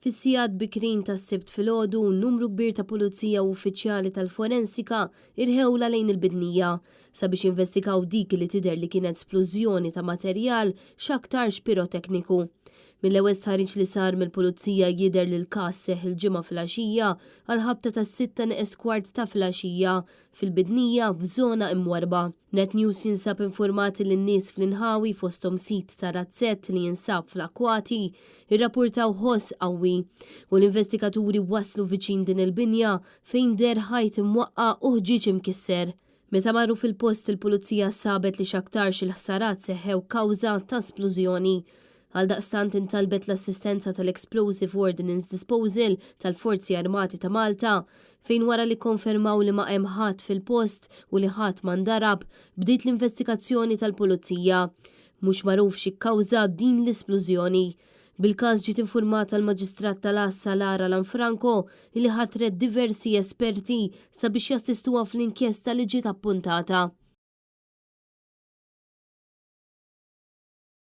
Fis-sigħat bikrin tas-sibt filgħodu, numru kbir ta' pulizija u uffiċjali tal-forensika irħewla lejn il-bidnija sabiex investigaw dik li tidher li kienet splużjoni ta' materjal x'aktarx pirotekniku. Mill-ewwel stħarriġ li sar mill-pulizija jidher li l-każ seħħ il-ġimgħa filgħaxija għal ħabta tas-6:15 ta' filgħaxija fil-bidnija f'żona imwarba. Net News jinsab informati li n-nies fl-inħawi fosthom sit ta' razzett li jinsab fl-akwati irrappurtaw ħoss qawwi u l-investigaturi waslu viċin din il-binja fejn der ħajt imwaqqa u ħġieġ imkisser. Meta marru fil-post il-pulizija sabet li x'aktarx il-ħsarat seħħew kawża ta' splużjoni. Għaldaqstant intalbet l-assistenza tal-Explosive Ordnance Disposal tal-Forzi Armati ta' Malta fejn wara li konfermaw li ma' hemm ħadd fil-post u li ħadd ma ndarab bdiet l-investigazzjoni tal-pulizija. Mhux magħruf x'ikkawża din l-isplużjoni. Bil-każ ġiet infurmata l-Maġistrat tal-Assa Lara Lanfranco li ħatret diversi esperti sabiex jassistuha fl-inkjesta li ġiet appuntata.